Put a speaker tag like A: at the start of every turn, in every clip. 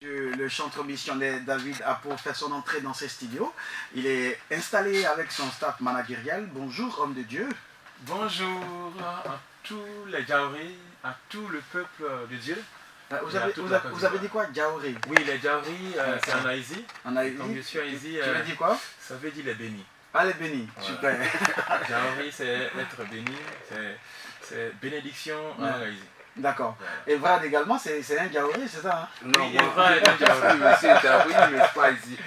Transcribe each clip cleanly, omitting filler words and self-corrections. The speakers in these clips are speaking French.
A: Le chanteur missionnaire David Apo fait son entrée dans ses studios. Il est installé avec son staff managérial. Bonjour, homme de Dieu.
B: Bonjour à tous les Jaouris, à tout le peuple de Dieu.
A: Vous avez dit quoi, Jaouri?
B: Oui, les Jaouris, c'est en Haïti.
A: En Haïti.
B: Comme je suis Haïti,
A: tu veux dire quoi?
B: Ça veut dire les bénis.
A: Ah, les bénis, super.
B: Jaouri, c'est être béni, c'est bénédiction en Haïti.
A: D'accord. Et Vrad également, c'est un Jaouri, c'est ça, hein?
B: Non, oui, Vrad est un Jaouri,
C: monsieur est Jaouri, mais pas ici.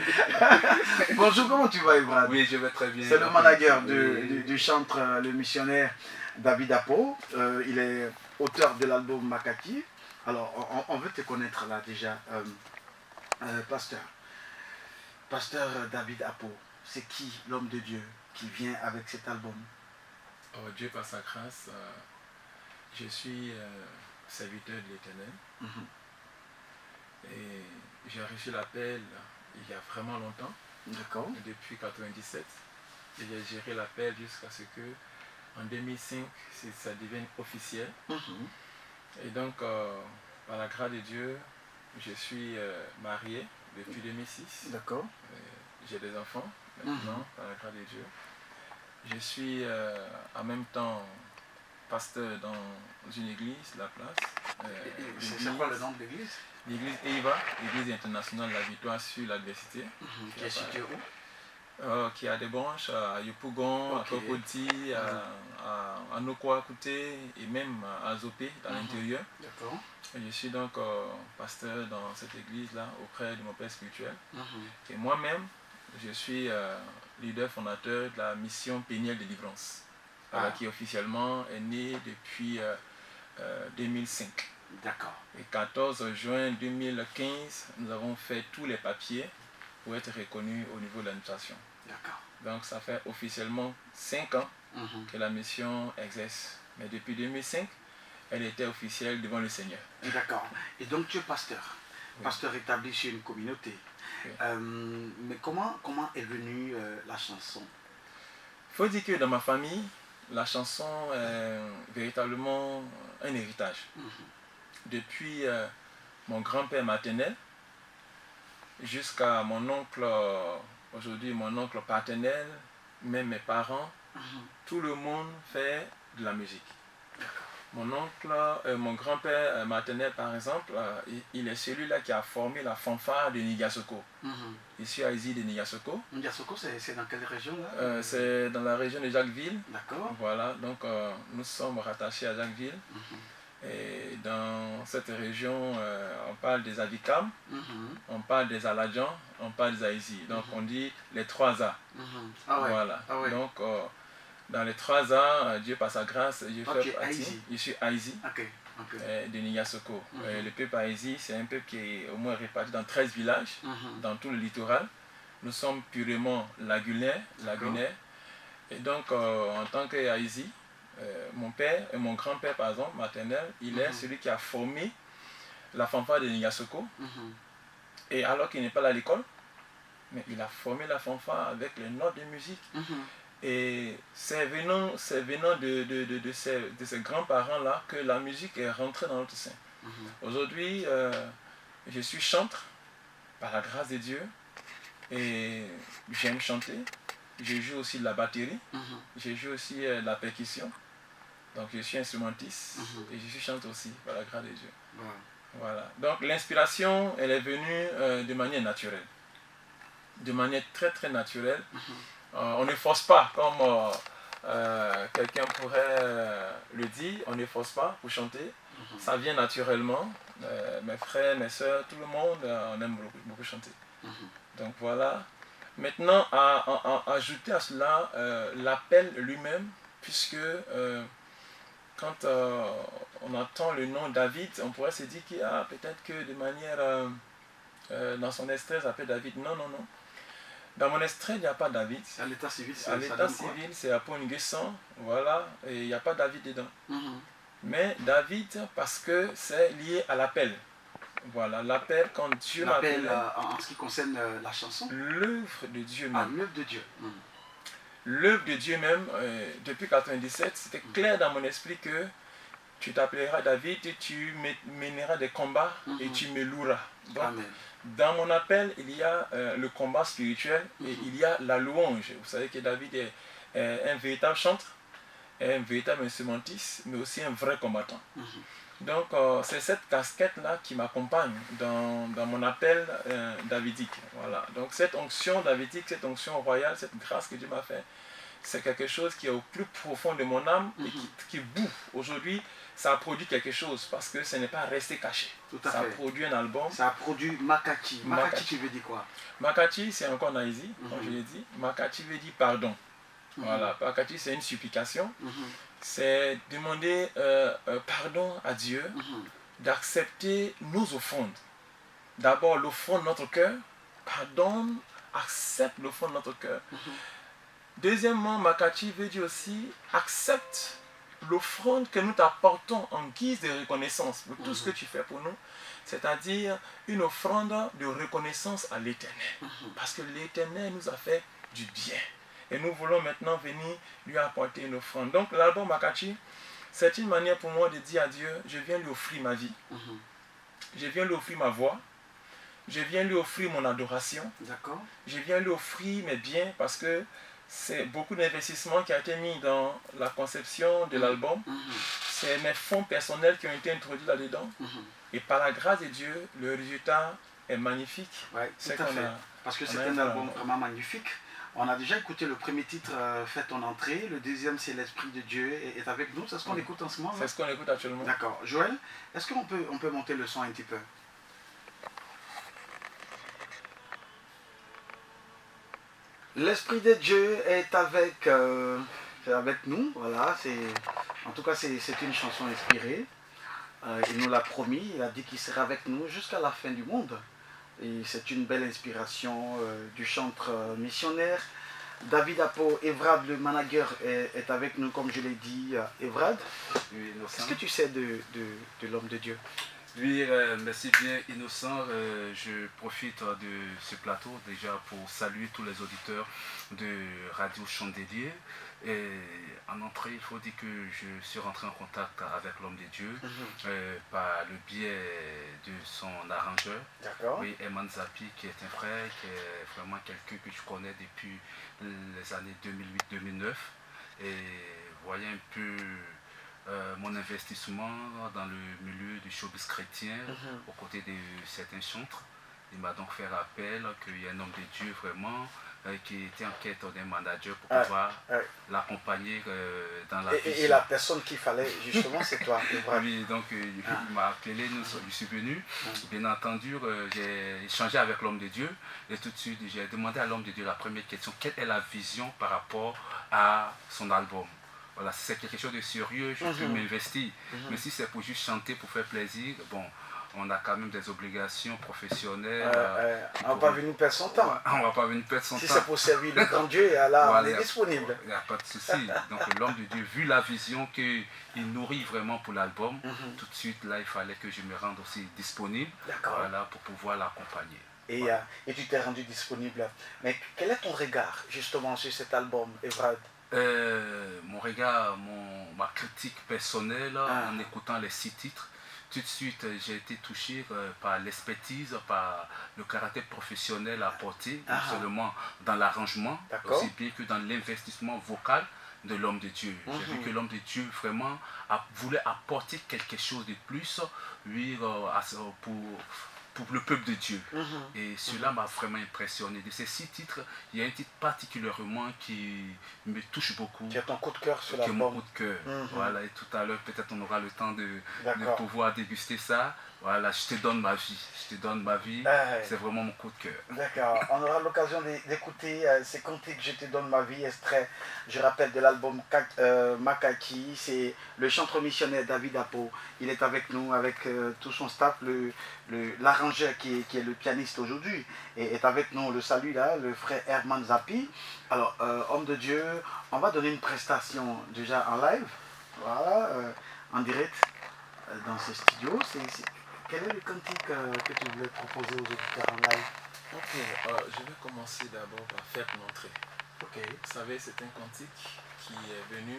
A: Bonjour, comment tu vas, Vrad?
C: Oui, je vais très bien.
A: C'est le manager du chanteur, le missionnaire David Apo. Il est auteur de l'album Makati. Alors, on veut te connaître là déjà, pasteur. Pasteur David Apo, c'est qui l'homme de Dieu qui vient avec cet album?
B: Oh, Dieu par sa grâce, je suis serviteur de l'Éternel. Et j'ai reçu l'appel il y a vraiment longtemps.
A: D'accord.
B: Depuis 1997. Et j'ai géré l'appel jusqu'à ce que en 2005 ça devienne officiel. Et donc par la grâce de Dieu, je suis marié depuis 2006.
A: D'accord.
B: J'ai des enfants maintenant par la grâce de Dieu. Je suis en même temps pasteur dans une église, La Place.
A: C'est quoi le nom de l'église?
B: L'église EIVA, l'église internationale de la victoire sur l'adversité.
A: Qui est située où?
B: Qui a des branches à Yopougon, à Kokoti, à Nokwa-Kouté et même à Zopé dans l'intérieur.
A: D'accord.
B: Je suis donc pasteur dans cette église-là auprès de mon père spirituel. Et moi-même, je suis leader fondateur de la mission Péniel de Délivrance, qui officiellement est née depuis 2005.
A: D'accord.
B: Et 14 juin 2015, nous avons fait tous les papiers pour être reconnus au niveau de l'administration.
A: D'accord.
B: Donc ça fait officiellement 5 ans que la mission exerce. Mais depuis 2005, elle était officielle devant le Seigneur.
A: D'accord. Et donc tu es pasteur. Oui. Pasteur établi sur une communauté. Oui. Mais comment est venue la chanson?
B: Il faut dire que dans ma famille, la chanson est véritablement un héritage. Depuis mon grand-père maternel jusqu'à mon oncle, aujourd'hui mon oncle paternel, même mes parents, tout le monde fait de la musique. Mon oncle, mon grand-père maternel par exemple, il est celui-là qui a formé la fanfare de Nigasoko. Ici à Haïti de Nigasoko.
A: Nigasoko, c'est dans quelle région là?
B: C'est dans la région de Jacquesville.
A: D'accord.
B: Voilà, donc nous sommes rattachés à Jacquesville. Et dans cette région, on parle des Avikam, on parle des Aladjan, on parle des Haïti. Donc on dit les 3 A. Voilà. Donc dans les 3 A, Dieu par sa grâce, je fais partie. Je suis Haïti de Nigasoko. Le peuple Haïti, c'est un peuple qui est au moins réparti dans 13 villages, dans tout le littoral. Nous sommes purement lagunaires. Et donc en tant que Haïti, mon père et mon grand-père par exemple maternel, il est celui qui a formé la fanfare de Nigasoko. Et alors qu'il n'est pas à l'école, mais il a formé la fanfare avec les notes de musique. Et c'est venant de ces grands-parents-là que la musique est rentrée dans notre sein. Aujourd'hui, je suis chanteur par la grâce de Dieu et j'aime chanter. Je joue aussi de la batterie, je joue aussi de la percussion. Donc je suis instrumentiste et je suis chanteur aussi par la grâce de Dieu. Voilà. Donc l'inspiration, elle est venue de manière naturelle. De manière très très naturelle. On ne force pas, comme quelqu'un pourrait le dire, on ne force pas pour chanter. Ça vient naturellement. Mes frères, mes soeurs, tout le monde, on aime beaucoup chanter. Donc voilà. Maintenant, à ajouter à cela l'appel lui-même, puisque quand on entend le nom David, on pourrait se dire qu'il y a peut-être que de manière, dans son extrait, ça s'appelle David. Non. Dans mon extrait, il n'y a pas David.
A: À l'état civil,
B: c'est Apo Nguessan, voilà, et il n'y a pas David dedans. Mais David, parce que c'est lié à l'appel. Voilà, l'appel quand Dieu m'appelle.
A: En ce qui concerne la chanson?
B: L'œuvre de Dieu même.
A: L'œuvre de Dieu.
B: L'œuvre de Dieu même, depuis 1997, c'était clair dans mon esprit que tu t'appelleras David, tu mèneras des combats et tu me loueras. Donc,
A: Amen.
B: dans mon appel, il y a le combat spirituel et il y a la louange. Vous savez que David est un véritable chanteur, un véritable instrumentiste, mais aussi un vrai combattant. Donc, c'est cette casquette-là qui m'accompagne dans mon appel davidique. Voilà. Donc, cette onction davidique, cette onction royale, cette grâce que Dieu m'a fait, c'est quelque chose qui est au plus profond de mon âme et qui boue. Aujourd'hui, ça a produit quelque chose parce que ce n'est pas resté caché. Ça a produit un album.
A: Ça a produit Makati. Makati, tu veux dire quoi?
B: Makati, c'est encore Naïsi, comme je l'ai dit. Makati veut dire pardon. Voilà, Makati, c'est une supplication. C'est demander pardon à Dieu d'accepter nos offrandes. D'abord, l'offrande de notre cœur. Pardonne, accepte l'offrande de notre cœur. Deuxièmement, Makati veut dire aussi accepte l'offrande que nous t'apportons en guise de reconnaissance pour tout ce que tu fais pour nous, c'est-à-dire une offrande de reconnaissance à l'Éternel. Parce que l'Éternel nous a fait du bien. Et nous voulons maintenant venir lui apporter une offrande. Donc l'album Makati, c'est une manière pour moi de dire à Dieu, je viens lui offrir ma vie, je viens lui offrir ma voix, je viens lui offrir mon adoration, je viens lui offrir mes biens parce que c'est beaucoup d'investissements qui a été mis dans la conception de l'album. C'est mes fonds personnels qui ont été introduits là-dedans. Et par la grâce de Dieu, le résultat est magnifique.
A: Oui, tout à fait. Parce que c'est un album vraiment magnifique. On a déjà écouté le premier titre, Fais ton entrée. Le deuxième, c'est L'Esprit de Dieu est avec nous. C'est ce qu'on écoute en ce moment?
B: C'est ce qu'on écoute actuellement.
A: D'accord. Joël, est-ce qu'on peut monter le son un petit peu? L'Esprit de Dieu est avec nous. Voilà, en tout cas, c'est une chanson inspirée. Il nous l'a promis. Il a dit qu'il serait avec nous jusqu'à la fin du monde. Et c'est une belle inspiration du chanteur missionnaire. David Apo, Evrad, le manager, est avec nous, comme je l'ai dit. Evrad, qu'est-ce que tu sais de l'homme de Dieu?
C: Oui, merci bien, Innocent. Je profite de ce plateau déjà pour saluer tous les auditeurs de Radio Chandelier. Et en entrée, il faut dire que je suis rentré en contact avec l'homme de Dieu par le biais de son arrangeur. Oui, Eman Zapi, qui est un frère, qui est vraiment quelqu'un que je connais depuis les années 2008-2009. Et voyez un peu mon investissement dans le milieu du showbiz chrétien aux côtés de certains chantres. Il m'a donc fait rappel qu'il y a un homme de Dieu vraiment qui était en quête d'un manager pour pouvoir l'accompagner dans la vision.
A: Et la personne qu'il fallait justement, c'est toi.
C: Oui, donc il m'a appelé, je suis venu. Bien entendu, j'ai échangé avec l'homme de Dieu et tout de suite j'ai demandé à l'homme de Dieu la première question, quelle est la vision par rapport à son album? Voilà, si c'est quelque chose de sérieux, je peux m'investir. Mais si c'est pour juste chanter, pour faire plaisir, bon, on a quand même des obligations professionnelles.
A: On ne va pas venir perdre son temps.
C: On ne va pas venir perdre son temps.
A: Si c'est pour servir le grand Dieu, là, voilà, on est disponible.
C: Il n'y a pas de souci. Donc l'homme de Dieu, vu la vision qu'il nourrit vraiment pour l'album, tout de suite, là, il fallait que je me rende aussi disponible, voilà, pour pouvoir l'accompagner.
A: Et tu t'es rendu disponible. Mais quel est ton regard justement sur cet album, Evrad?
C: Mon regard, ma critique personnelle en écoutant les 6 titres, tout de suite j'ai été touché par l'expertise, par le caractère professionnel apporté, non seulement dans l'arrangement, aussi bien que dans l'investissement vocal de l'homme de Dieu. J'ai vu que l'homme de Dieu vraiment voulait apporter quelque chose de plus pour le peuple de Dieu. Et cela m'a vraiment impressionné. De ces 6 titres, il y a un titre particulièrement qui me touche beaucoup.
A: Qui est ton coup de cœur sur l'album.
C: Qui est mon coup de cœur. Voilà, et tout à l'heure, peut-être on aura le temps de pouvoir déguster ça. Voilà, je te donne ma vie. Je te donne ma vie. C'est vraiment mon coup de cœur.
A: D'accord. On aura l'occasion d'écouter ces cantiques Je te donne ma vie, extrait, je rappelle, de l'album Makati. C'est le chanteur missionnaire David Apo. Il est avec nous, avec tout son staff. L'arrangeur qui est le pianiste aujourd'hui est avec nous. On le salue là, le frère Herman Zapi. Alors, homme de Dieu, on va donner une prestation déjà en live. Voilà, en direct dans ce studio. Quel est le cantique que tu voulais proposer aux auditeurs en live?
B: Je vais commencer d'abord par faire mon entrée. Vous savez, c'est un cantique qui est venu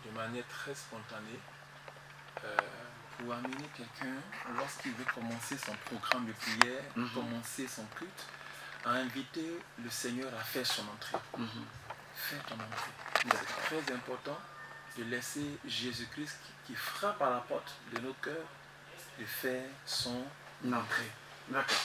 B: de manière très spontanée. pour amener quelqu'un, lorsqu'il veut commencer son programme de prière, commencer son culte, à inviter le Seigneur à faire son entrée. Fais ton entrée. C'est très important de laisser Jésus-Christ qui frappe à la porte de nos cœurs, de faire son entrée.
A: D'accord.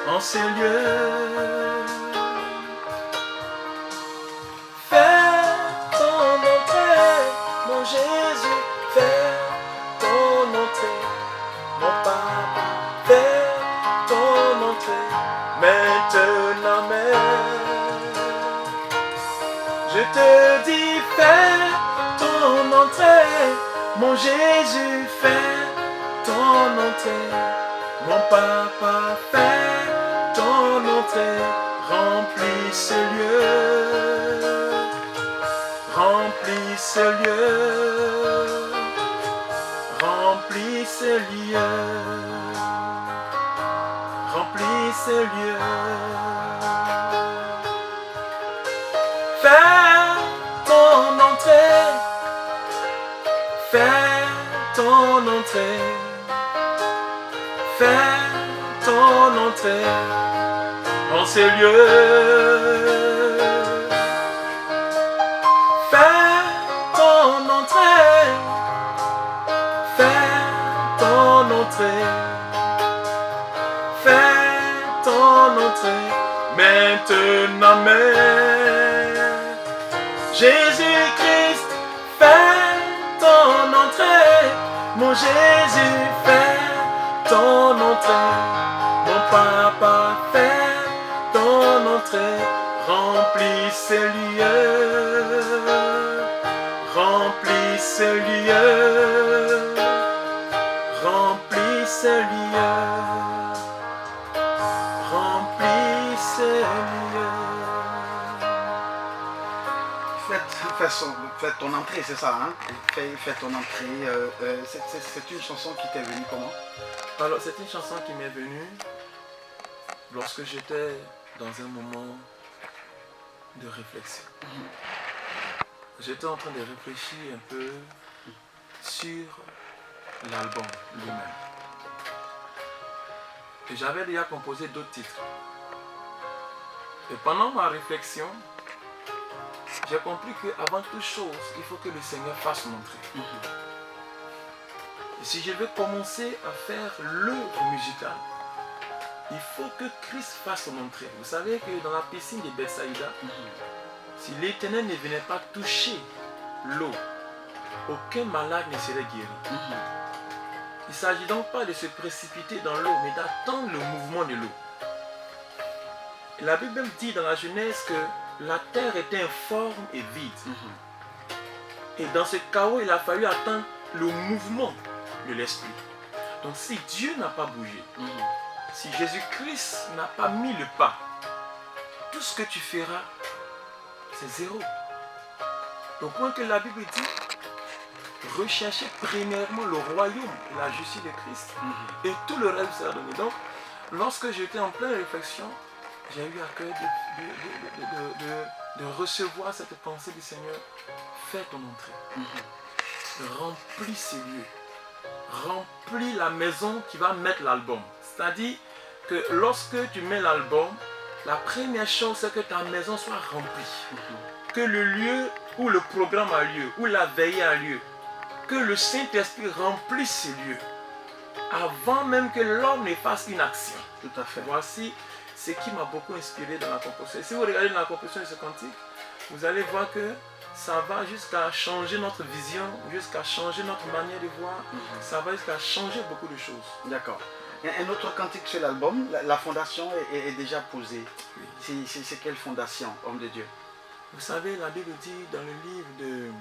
B: En ces lieux, fais ton entrée, mon Jésus, fais ton entrée, mon Papa, fais ton entrée, maintenant même. Je te dis, fais ton entrée, mon Jésus, fais ton entrée, mon Papa, fais ton entrée, remplis ce lieu, remplis ce lieu, remplis ce lieu, remplis ce lieu. Fais ton entrée, fais ton entrée, fais ton entrée en ces lieux. Fais ton entrée, fais ton entrée, fais ton entrée, maintenant même. Jésus-Christ, fais ton entrée, mon Jésus, fais ton entrée, mon Papa, fais ton entrée, remplis ce lieu, remplis ce lieu, remplis ce lieu, remplis ce lieu.
A: Fais ton entrée, c'est ça, hein? Fais ton entrée. C'est une chanson qui t'est venue comment?
B: Alors, c'est une chanson qui m'est venue lorsque j'étais dans un moment de réflexion. J'étais en train de réfléchir un peu sur l'album lui-même. Et j'avais déjà composé d'autres titres. Et pendant ma réflexion, j'ai compris qu'avant toute chose, il faut que le Seigneur fasse son entrée. Et si je veux commencer à faire l'œuvre musicale, il faut que Christ fasse son entrée. Vous savez que dans la piscine de Bethsaïda, si l'Éternel ne venait pas toucher l'eau, aucun malade ne serait guéri. Il ne s'agit donc pas de se précipiter dans l'eau, mais d'attendre le mouvement de l'eau. La Bible même dit dans la Genèse que la terre était informe et vide. Et dans ce chaos, il a fallu attendre le mouvement de l'esprit. Donc si Dieu n'a pas bougé, si Jésus-Christ n'a pas mis le pas, tout ce que tu feras, c'est zéro. Au point que la Bible dit, recherchez premièrement le royaume et la justice de Christ, et tout le reste sera donné. Donc, lorsque j'étais en pleine réflexion, j'ai eu à cœur de recevoir cette pensée du Seigneur. Fais ton entrée. Remplis ces lieux. Remplis la maison qui va mettre l'album. C'est-à-dire que lorsque tu mets l'album, la première chose c'est que ta maison soit remplie. Que le lieu où le programme a lieu, où la veillée a lieu, que le Saint-Esprit remplisse ces lieux. Avant même que l'homme ne fasse une action.
A: Tout à fait.
B: Voici ce qui m'a beaucoup inspiré dans la composition. Si vous regardez dans la composition de ce cantique, vous allez voir que ça va jusqu'à changer notre vision, jusqu'à changer notre manière de voir, ça va jusqu'à changer beaucoup de choses.
A: D'accord. Un autre cantique sur l'album, la fondation est déjà posée.
B: Oui.
A: C'est quelle fondation, homme de Dieu?
B: Vous savez, la Bible dit dans le livre de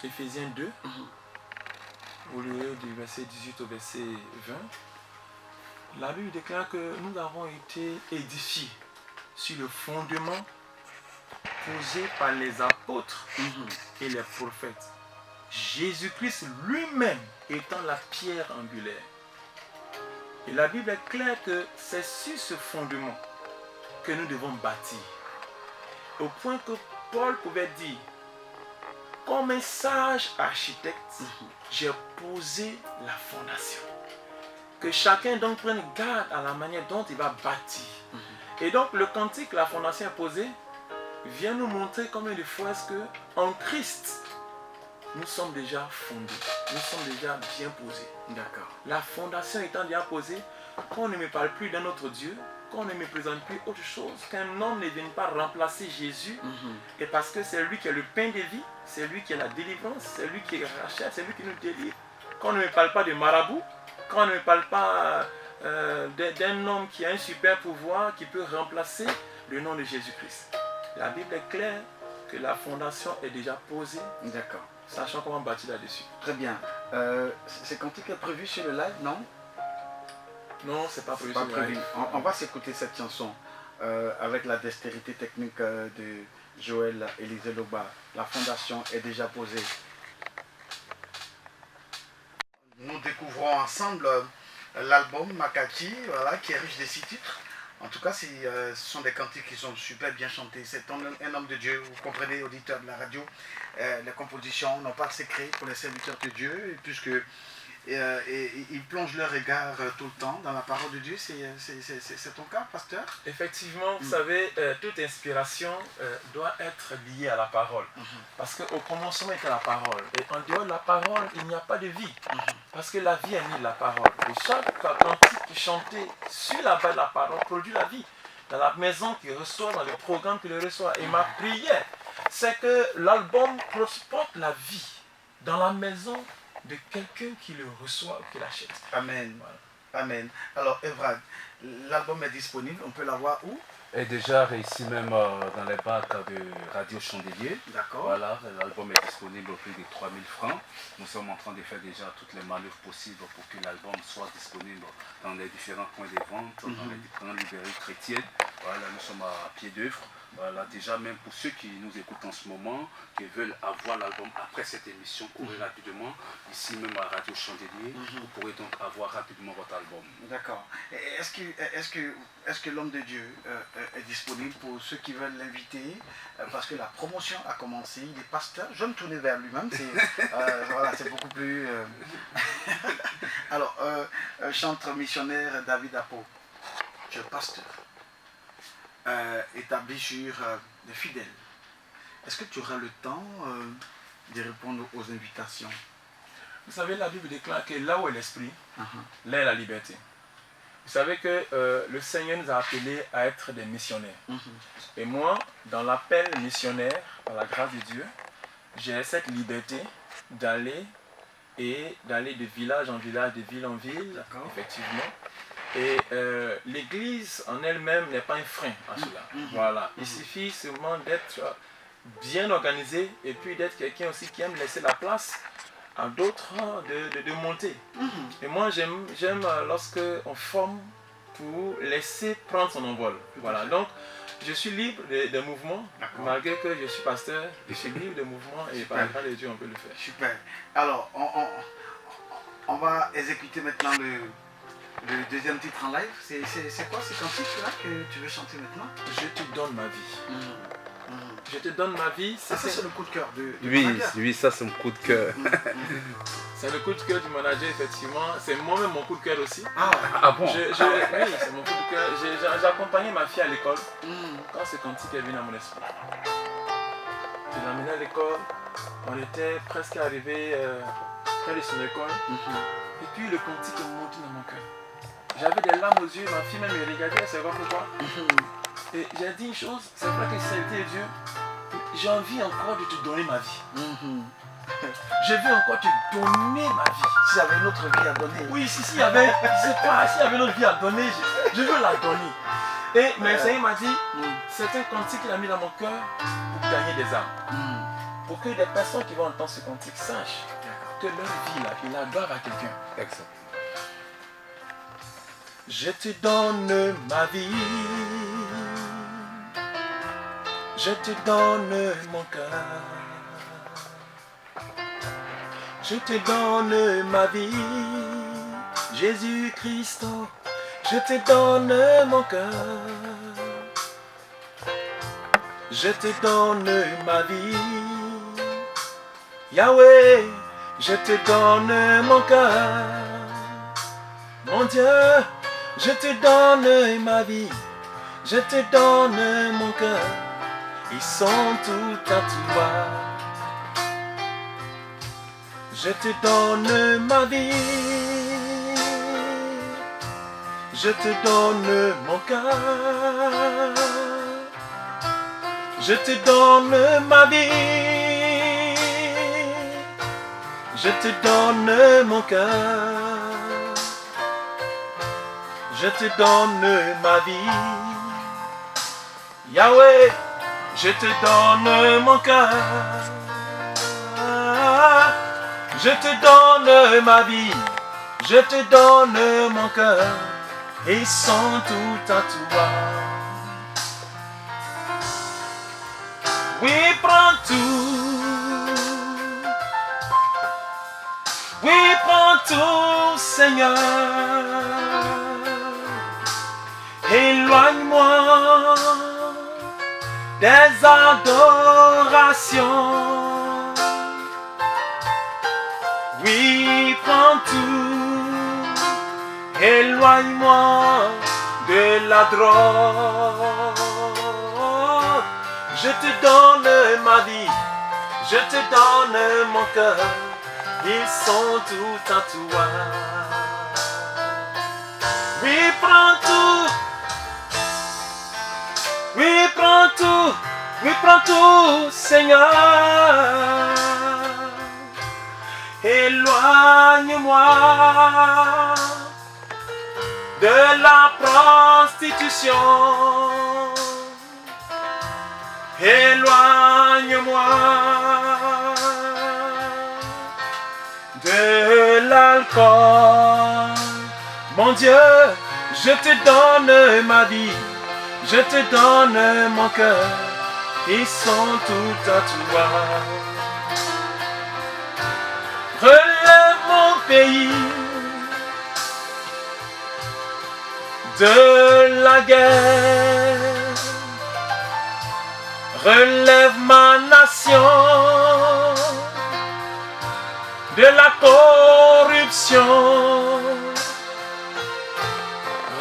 B: Éphésiens 2, au lieu du verset 18 au verset 20, la Bible déclare que nous avons été édifiés sur le fondement posé par les apôtres et les prophètes. Jésus-Christ lui-même étant la pierre angulaire. Et la Bible est claire que c'est sur ce fondement que nous devons bâtir. Au point que Paul pouvait dire, comme un sage architecte, j'ai posé la fondation. Que chacun donc prenne garde à la manière dont il va bâtir. Et donc le cantique, la fondation est posée, vient nous montrer combien de fois est-ce que en Christ, nous sommes déjà fondés, nous sommes déjà bien posés.
A: D'accord.
B: La fondation étant déjà posée, qu'on ne me parle plus d'un autre Dieu, qu'on ne me présente plus autre chose, qu'un homme ne vienne pas remplacer Jésus, et parce que c'est lui qui est le pain de vie, c'est lui qui est la délivrance, c'est lui qui rachète, c'est lui qui nous délivre. Qu'on ne me parle pas de marabout, qu'on ne me parle pas d'un homme qui a un super pouvoir qui peut remplacer le nom de Jésus-Christ. La Bible est claire que la fondation est déjà posée.
A: D'accord.
B: Sachant comment bâtir là-dessus.
A: Très bien. C'est cantique est prévu sur le live, non?
B: Non, c'est pas prévu.
A: Pas prévu. On va s'écouter cette chanson avec la dextérité technique de Joël Élisée Loba. La fondation est déjà posée. Nous découvrons ensemble l'album Makati, voilà, qui est riche de 6 titres. En tout cas, ce sont des cantiques qui sont super bien chantés. C'est un homme de Dieu, vous comprenez, auditeur de la radio. Les compositions n'ont pas de secret pour les serviteurs de Dieu, puisque ils plongent leur regard tout le temps dans la parole de Dieu. C'est ton cas, pasteur?
B: Effectivement, vous savez, toute inspiration doit être liée à la parole. Parce qu'au commencement était la parole. Et en dehors de la parole, il n'y a pas de vie. Parce que la vie est née de la parole. Et chaque cantique chanté sur la base de la parole produit la vie. Dans la maison qu'il reçoit, dans le programme qu'il reçoit. Et ma prière, c'est que l'album transporte la vie dans la maison de quelqu'un qui le reçoit ou qui l'achète.
A: Amen. Voilà. Amen. Alors, Evrad, l'album est disponible. On peut l'avoir où?
C: Est déjà réussi même dans les bacs de Radio Chandelier.
A: D'accord.
C: Voilà, l'album est disponible au prix de 3000 francs. Nous sommes en train de faire déjà toutes les manœuvres possibles pour que l'album soit disponible dans les différents points de vente, dans les différentes librairies chrétiennes. Voilà, nous sommes à pied d'œuvre. Voilà, déjà même pour ceux qui nous écoutent en ce moment, qui veulent avoir l'album après cette émission, courez rapidement, ici même à Radio Chandelier, vous pourrez donc avoir rapidement votre album.
A: D'accord. Est-ce que l'homme de Dieu est disponible pour ceux qui veulent l'inviter? Parce que la promotion a commencé, il est pasteur, je vais me tourner vers lui-même, voilà, c'est beaucoup plus... Alors, chantre missionnaire David Apo, tu es pasteur. Établi sur les fidèles. Est-ce que tu auras le temps de répondre aux invitations?
B: Vous savez, la Bible déclare que là où est l'esprit, là est la liberté. Vous savez que le Seigneur nous a appelés à être des missionnaires. Et moi, dans l'appel missionnaire, par la grâce de Dieu, j'ai cette liberté d'aller de village en village, de ville en ville, effectivement. Et l'église en elle-même n'est pas un frein à cela. Voilà. Il suffit seulement d'être bien organisé et puis d'être quelqu'un aussi qui aime laisser la place à d'autres de monter. Et moi j'aime lorsque on forme pour laisser prendre son envol. Voilà. Donc je suis libre de mouvement, malgré que je suis pasteur, je suis libre de mouvement et par la grâce de Dieu on peut le faire.
A: Super. Alors on va exécuter maintenant le deuxième titre en live. C'est quoi ce cantique-là que tu veux chanter maintenant?
B: Je te donne ma vie. Je te donne ma vie.
A: Ça c'est le coup de cœur de
C: Oui, ça c'est mon coup de cœur.
B: C'est le coup de cœur du manager, effectivement. C'est moi-même mon coup de cœur aussi.
C: Ah bon?
B: Oui, c'est mon coup de cœur. J'ai accompagné ma fille à l'école quand ce cantique est venu à mon esprit. Je l'ai amené à l'école. On était presque arrivé près de son école. Et puis le cantique est monté dans mon cœur. J'avais des larmes aux yeux, ma fille même me regardait, c'est pas pourquoi. Et j'ai dit une chose, c'est vrai que c'était Dieu. j'ai envie encore de te donner ma vie. Je veux encore te donner ma vie.
A: Si j'avais une autre vie à donner.
B: Oui, s'il y avait, je sais pas, s'il y avait une autre vie à donner, je veux la donner. Et mais le Seigneur m'a dit, c'est un cantique qu'il a mis dans mon cœur pour gagner des âmes. Pour que les personnes qui vont entendre ce cantique sachent que leur vie, là, ils la doivent à quelqu'un.
C: Exact.
B: Je te donne ma vie. Je te donne mon cœur. Je te donne ma vie, Jésus-Christ, je te donne mon cœur. Je te donne ma vie, Yahweh, je te donne mon cœur. Mon Dieu, je te donne ma vie, je te donne mon cœur. Ils sont tout à toi. Je te donne ma vie, je te donne mon cœur. Je te donne ma vie, je te donne mon cœur. Je te donne ma vie, Yahweh, je te donne mon cœur. Je te donne ma vie, je te donne mon cœur, ils sont tout à toi. Oui, prends tout. Oui, prends tout, Seigneur. Éloigne-moi des adorations. Oui, prends tout, éloigne-moi de la drogue. Je te donne ma vie, je te donne mon cœur, ils sont tout à toi. Oui, prends tout, oui, prends tout, oui, prends tout, Seigneur. Éloigne-moi de la prostitution. Éloigne-moi de l'alcool. Mon Dieu, je te donne ma vie, je te donne mon cœur, ils sont tout à toi. Relève mon pays de la guerre. Relève ma nation de la corruption.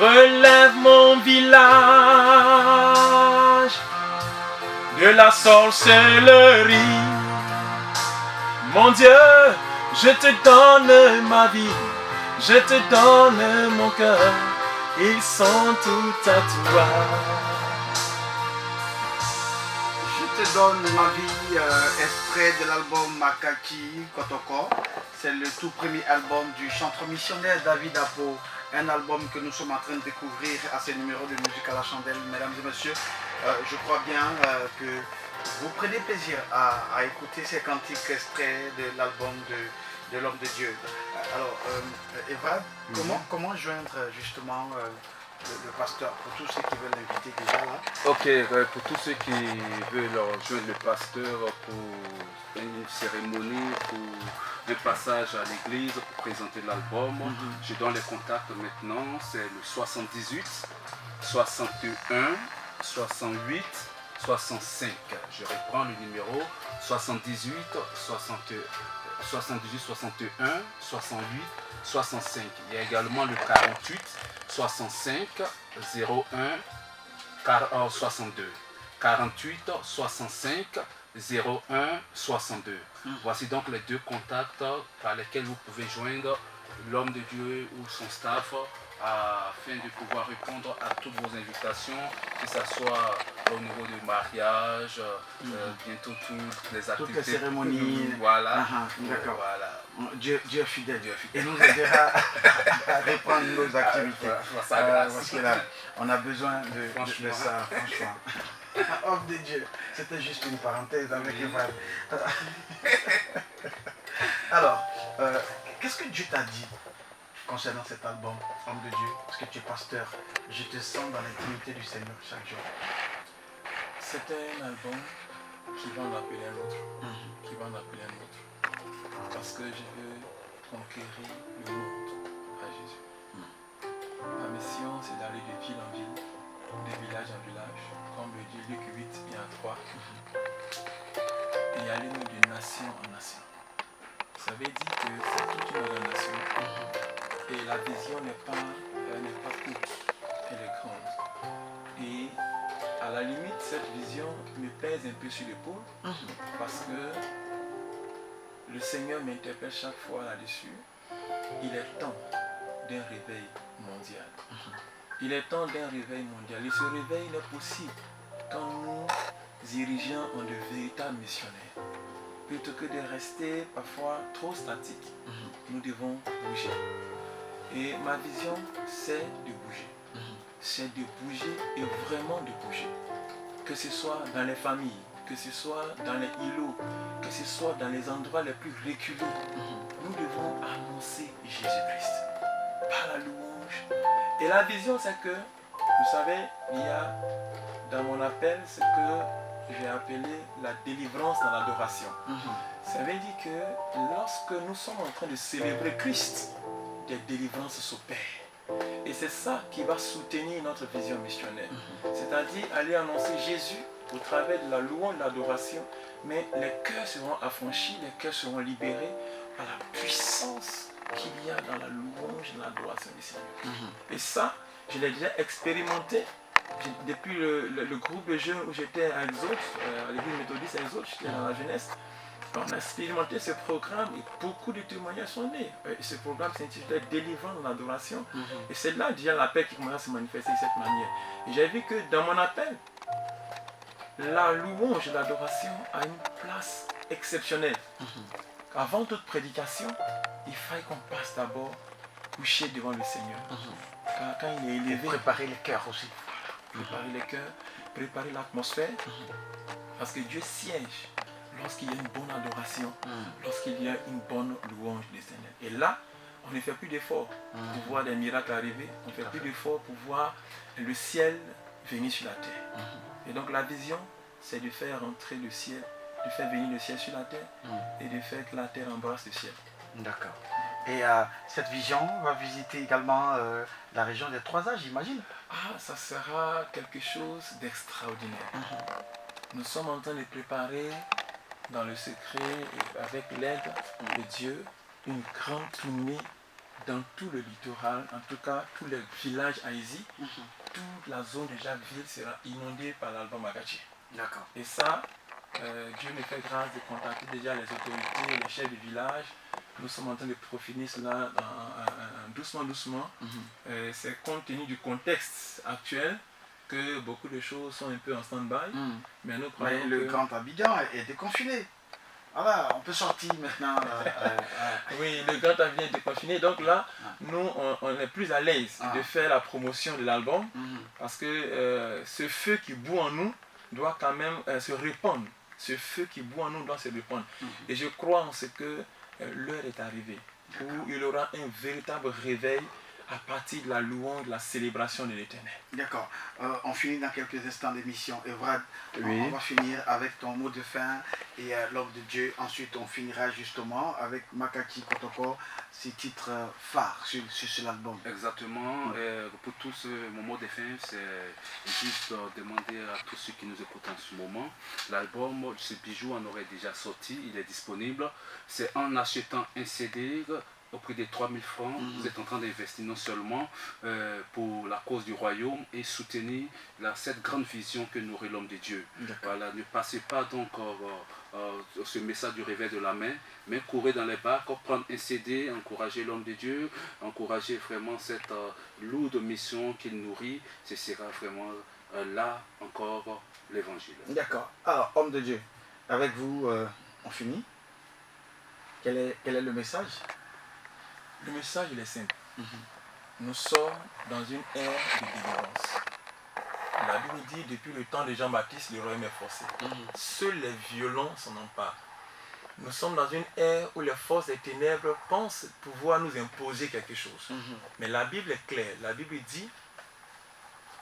B: Relève mon village de la sorcellerie. Mon Dieu, je te donne ma vie, je te donne mon cœur, ils sont tout à toi.
A: Je te donne ma vie, extrait de l'album Makaki Kotoko. C'est le tout premier album du chanteur missionnaire David Apo. Un album que nous sommes en train de découvrir à ce numéro de Musique à la Chandelle. Mesdames et messieurs, je crois bien que vous prenez plaisir à écouter ces cantiques extraits de l'album de l'homme de Dieu. Alors, Eva, comment joindre justement le pasteur pour tous ceux qui veulent l'inviter déjà là?
C: Ok, pour tous ceux qui veulent rejoindre le pasteur pour une cérémonie, pour le passage à l'église, pour présenter l'album, je donne les contacts maintenant. C'est le 78 61 68 65. Je reprends le numéro 78 61 68 65. Il y a également le 48 65 01 62. 48 65 01 62. Voici donc les deux contacts par lesquels vous pouvez joindre l'homme de Dieu ou son staff afin de pouvoir répondre à toutes vos invitations, que ce soit au niveau du mariage, bientôt toutes les activités.
A: Toutes les cérémonies.
C: Voilà.
A: D'accord.
C: Voilà.
A: Dieu est fidèle.
C: Dieu est fidèle.
A: Et nous aidera à reprendre nos activités. Parce que là, on a besoin de ça, franchement. Homme de Dieu. C'était juste une parenthèse avec Eval. Alors, qu'est-ce que Dieu t'a dit concernant cet album, Homme de Dieu? Parce que tu es pasteur. Je te sens dans l'intimité du Seigneur chaque jour.
B: C'était un album qui va en appeler un autre. Qui va en appeler un autre. Parce que je veux conquérir le monde à Jésus. Ma mission, c'est d'aller de ville en ville, de village en village, comme le dit Luc 8, il y a 3, et aller même de nation en nation. Ça veut dire que c'est toute une organisation, et la vision n'est pas courte, elle est grande. Et à la limite, cette vision me pèse un peu sur l'épaule, parce que le Seigneur m'interpelle chaque fois là-dessus. Il est temps d'un réveil mondial. Il est temps d'un réveil mondial. Et ce réveil n'est possible quand nous dirigeants en de véritables missionnaires. Plutôt que de rester parfois trop statiques, nous devons bouger. Et ma vision, c'est de bouger. C'est de bouger et vraiment de bouger. Que ce soit dans les familles, que ce soit dans les îlots, que ce soit dans les endroits les plus reculés, nous devons annoncer Jésus-Christ par la louange. Et la vision, c'est que, vous savez, il y a dans mon appel ce que j'ai appelé la délivrance dans l'adoration. Ça veut dire que lorsque nous sommes en train de célébrer Christ, des délivrances s'opèrent. Et c'est ça qui va soutenir notre vision missionnaire. C'est-à-dire aller annoncer Jésus au travers de la louange, de l'adoration, mais les cœurs seront affranchis, les cœurs seront libérés par la puissance qu'il y a dans la louange, de l'adoration du Seigneur. Et ça, je l'ai déjà expérimenté depuis le groupe de jeunes où j'étais à Exode, à l'église méthodiste à Exode, j'étais dans la jeunesse. On a expérimenté ce programme et beaucoup de témoignages sont nés. Et ce programme s'intitulait Délivrance dans l'adoration. Et c'est là déjà l'appel qui commence à se manifester de cette manière. Et j'ai vu que dans mon appel, la louange et l'adoration a une place exceptionnelle. Avant toute prédication, il faille qu'on passe d'abord coucher devant le Seigneur. Quand il est élevé,
A: et préparer les cœurs aussi.
B: Préparer les cœurs, préparer l'atmosphère. Parce que Dieu siège lorsqu'il y a une bonne adoration, lorsqu'il y a une bonne louange du Seigneur. Et là, on ne fait plus d'efforts pour voir des miracles arriver. On ne fait plus d'efforts pour voir le ciel venir sur la terre. Et donc la vision, c'est de faire entrer le ciel, de faire venir le ciel sur la terre et de faire que la terre embrasse le ciel.
A: D'accord. Et cette vision va visiter également la région des Trois Âges, j'imagine.
B: Ah, ça sera quelque chose d'extraordinaire. Nous sommes en train de préparer dans le secret et avec l'aide de Dieu une grande tournée dans tout le littoral, en tout cas tous les villages haïtis. Toute la zone de Jacquesville sera inondée par l'album Magachi.
A: D'accord.
B: Et ça, Dieu me fait grâce de contacter déjà les autorités, les chefs du village. Nous sommes en train de profiter cela doucement. C'est compte tenu du contexte actuel que beaucoup de choses sont un peu en stand-by. Mais nous croyons
A: le Grand Abidjan est déconfiné. Voilà, on peut sortir maintenant.
B: Oui, le Grand Abidjan est déconfiné. Donc là, nous, on est plus à l'aise de faire la promotion de l'album. Parce que ce feu qui bout en nous doit quand même se répandre. Ce feu qui bout en nous doit se répandre. Et je crois en ce que l'heure est arrivée où il y aura un véritable réveil à partir de la louange, de la célébration de l'Éternel.
A: D'accord. On finit dans quelques instants d'émission. Evrad, on va finir avec ton mot de fin et l'homme de Dieu. Ensuite, on finira justement avec Makaki Kotoko, ses titres phares sur cet album.
C: Exactement. Pour tous, mon mot de fin, c'est juste demander à tous ceux qui nous écoutent en ce moment. L'album, ce bijou en aurait déjà sorti, il est disponible. C'est en achetant un CD au prix de 3000 francs. Vous êtes en train d'investir non seulement pour la cause du royaume et soutenir cette grande vision que nourrit l'homme de Dieu. Voilà, ne passez pas donc ce message du réveil de la main, mais courez dans les bacs, prendre un CD, encourager l'homme de Dieu, encourager vraiment cette lourde mission qu'il nourrit. Ce sera vraiment là encore l'évangile.
A: D'accord. Alors, homme de Dieu, avec vous, on finit. Quel est le message?
B: Le message, il est simple. Nous sommes dans une ère de délivrance. La Bible dit, depuis le temps de Jean-Baptiste, le royaume est forcé. Seuls les violents s'en emparent. Nous sommes dans une ère où les forces des ténèbres pensent pouvoir nous imposer quelque chose. Mais la Bible est claire. La Bible dit,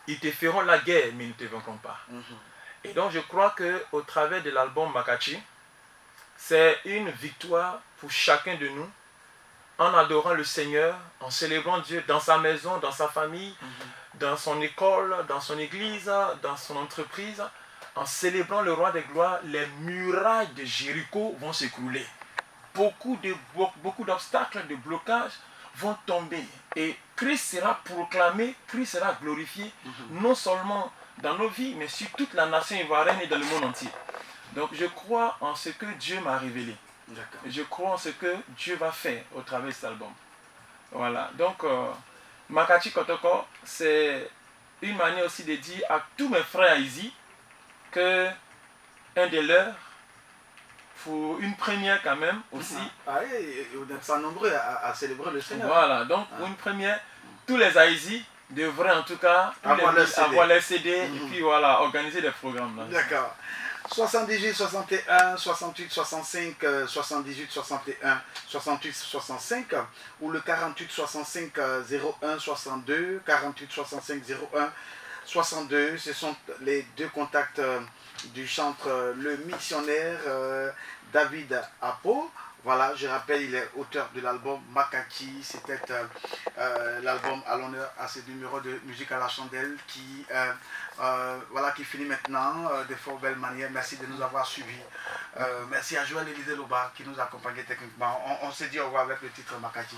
B: ils te feront la guerre, mais ils ne te vaincront pas. Et donc je crois qu'au travers de l'album Makachi, c'est une victoire pour chacun de nous, en adorant le Seigneur, en célébrant Dieu dans sa maison, dans sa famille, dans son école, dans son église, dans son entreprise. En célébrant le roi des gloires, les murailles de Jéricho vont s'écrouler. Beaucoup d'obstacles, de blocages vont tomber. Et Christ sera proclamé, Christ sera glorifié, non seulement dans nos vies, mais sur toute la nation ivoirienne et dans le monde entier. Donc je crois en ce que Dieu m'a révélé. Je crois en ce que Dieu va faire au travers de cet album. Voilà. Donc, Makachi Kotoko, c'est une manière aussi de dire à tous mes frères ici que un de leurs, pour une première quand même aussi.
A: Vous n'êtes pas nombreux à célébrer le Seigneur.
B: Voilà. Donc, pour une première, tous les Haïtis devraient en tout cas avoir les CD et puis voilà, organiser des programmes.
A: D'accord. 78 61 68 65 78 61 68 65 ou le 48 65 01 62 48 65 01 62. Ce sont les deux contacts du chanteur le missionnaire David Apo. Voilà, je rappelle, il est auteur de l'album Makachi. C'était l'album à l'honneur à ce numéro de musique à la chandelle qui finit maintenant de fort belle manière. Merci de nous avoir suivis. Merci à Joël Élisée Loba qui nous accompagnait techniquement. On se dit au revoir avec le titre Makachi.